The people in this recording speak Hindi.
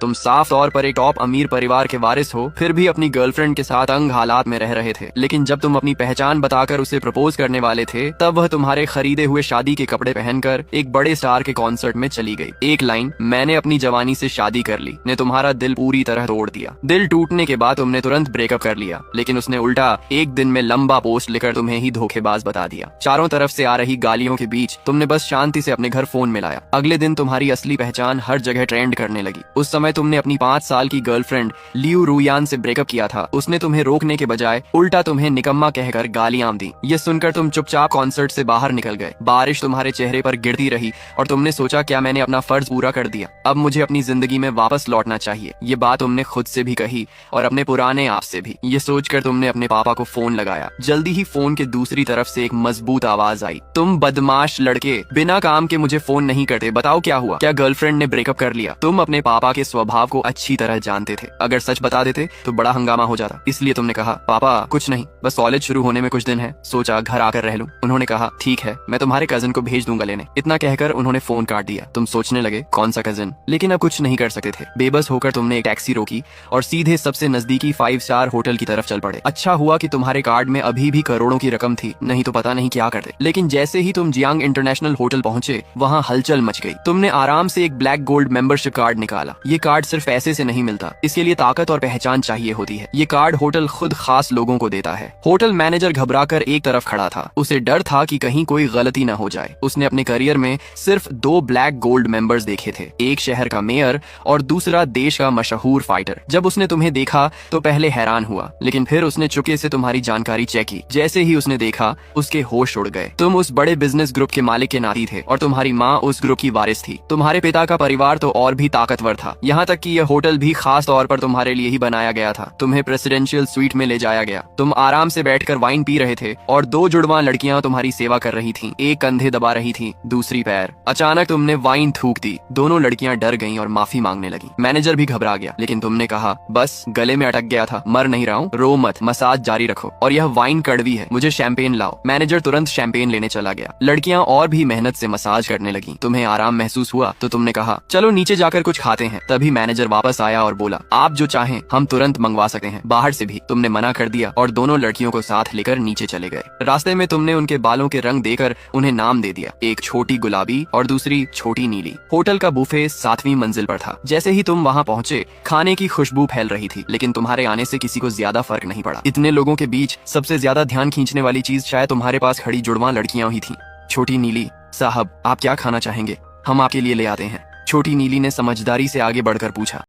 तुम साफ तौर पर एक टॉप अमीर परिवार के वारिस हो, फिर भी अपनी गर्लफ्रेंड के साथ तंग हालात में रह रहे थे। लेकिन जब तुम अपनी पहचान बताकर उसे प्रपोज करने वाले थे, तब वह तुम्हारे खरीदे हुए शादी के कपड़े पहनकर एक बड़े स्टार के कॉन्सर्ट में चली गई। एक लाइन मैंने अपनी जवानी से शादी कर ली ने तुम्हारा दिल पूरी तरह तोड़ दिया। दिल टूटने के बाद तुमने तुरंत ब्रेकअप कर लिया, लेकिन उसने उल्टा एक दिन में लंबा पोस्ट लिखकर तुम्हें ही धोखेबाज बता दिया। चारों तरफ से आ रही गालियों के बीच तुमने बस शांति से अपने घर फोन मिलाया। अगले दिन तुम्हारी असली पहचान हर जगह ट्रेंड करने लगी। उस समय तुमने अपनी 5 साल की गर्लफ्रेंड लियू रूयान से ब्रेकअप किया था। उसने तुम्हें रोकने के बजाय उल्टा तुम्हें निकम्मा कहकर गालियां दी। ये सुनकर तुम चुपचाप कॉन्सर्ट से बाहर निकल गए। बारिश तुम्हारे चेहरे पर गिरती रही और तुमने सोचा, क्या मैंने अपना फर्ज पूरा कर दिया, अब मुझे अपनी जिंदगी में वापस लौटना चाहिए। ये बात तुमने खुद से भी कही और अपने पुराने आप से भी। ये सोचकर तुमने अपने पापा को फोन लगाया। जल्दी ही फोन के दूसरी तरफ से एक मजबूत आवाज आई, तुम बदमाश लड़के, बिना काम के मुझे फोन नहीं करते, बताओ क्या हुआ, क्या गर्लफ्रेंड ने ब्रेकअप कर लिया? तुम अपने पापा के स्वभाव को अच्छी तरह जानते थे। अगर सच बता देते तो बड़ा हंगामा हो जाता। इसलिए तुमने कहा, पापा कुछ नहीं, बस कॉलेज शुरू होने में कुछ दिन है, सोचा घर आकर रह लूं। उन्होंने कहा, ठीक है, मैं तुम्हारे कजिन को भेज दूंगा लेने। इतना कहकर उन्होंने फोन काट दिया। तुम सोचने लगे, कौन सा कजिन? लेकिन अब कुछ नहीं कर सकते थे। बेबस होकर तुमने एक टैक्सी रोकी और सीधे सबसे नजदीकी 5 स्टार होटल की तरफ चल पड़े। अच्छा हुआ कि तुम्हारे कार्ड में अभी भी करोड़ों की रकम थी, नहीं तो पता नहीं क्या करते। लेकिन जैसे ही तुम जियांग इंटरनेशनल होटल पहुंचे, वहाँ हलचल मच गई। तुमने आराम से एक ब्लैक गोल्ड मेंबरशिप कार्ड निकाला। ये कार्ड सिर्फ पैसे से नहीं मिलता, इसके लिए ताकत और पहचान चाहिए होती है। ये कार्ड होटल खुद खास लोगों को देता है। होटल मैनेजर घबराकर एक तरफ खड़ा था। उसे डर था कि कहीं कोई गलती न हो जाए। उसने अपने करियर में सिर्फ 2 ब्लैक गोल्ड मेंबर्स देखे थे, एक शहर का मेयर और दूसरा देश का मशहूर फाइटर। जब उसने तुम्हें देखा तो पहले हैरान हुआ, लेकिन फिर उसने चुपके से तुम्हारी जानकारी चेक की। जैसे ही उसने देखा, उसके होश उड़ गए। तुम उस बड़े बिजनेस ग्रुप के मालिक के नाती थे और तुम्हारी माँ उस ग्रुप की वारिस थी। तुम्हारे पिता का परिवार तो और भी ताकतवर था, यहाँ तक कि यह होटल भी खास तौर पर तुम्हारे लिए ही बनाया गया था। तुम्हें प्रेसिडेंशियल स्वीट में ले जाया गया। तुम आराम से बैठकर वाइन पी रहे थे और 2 जुड़वां लड़कियां तुम्हारी सेवा कर रही थीं। एक कंधे दबा रही थी, दूसरी पैर। अचानक तुमने वाइन थूक दी। दोनों लड़कियां डर गईं और माफी मांगने लगी। मैनेजर भी घबरा गया, लेकिन तुमने कहा, बस गले में अटक गया था, मर नहीं रहा हूँ, रो मत, मसाज जारी रखो। और यह वाइन कड़वी है, मुझे शैंपेन लाओ। मैनेजर तुरंत शैंपेन लेने चला गया। लड़कियां और भी मेहनत से मसाज करने लगी। तुम्हें आराम महसूस हुआ तो तुमने कहा, चलो नीचे जाकर कुछ खाते हैं। तभी मैनेजर वापस आया और बोला, आप जो चाहें हम तुरंत मंगवा सकते हैं, बाहर से भी। तुमने मना कर दिया और दोनों लड़कियों को साथ लेकर नीचे चले गए। रास्ते में तुमने उनके बालों के रंग देकर उन्हें नाम दे दिया, एक छोटी गुलाबी और दूसरी छोटी नीली। होटल का बुफे 7वीं मंजिल पर था। जैसे ही तुम वहाँ पहुँचे, खाने की खुशबू फैल रही थी, लेकिन तुम्हारे आने से किसी को ज्यादा फर्क नहीं पड़ा। इतने लोगों के बीच सबसे ज्यादा ध्यान खींचने वाली चीज शायद तुम्हारे पास खड़ी जुड़वां लड़कियां ही थी। छोटी नीली, साहब आप क्या खाना चाहेंगे, हम आपके लिए ले आते हैं। छोटी नीली ने समझदारी से आगे बढ़कर पूछा।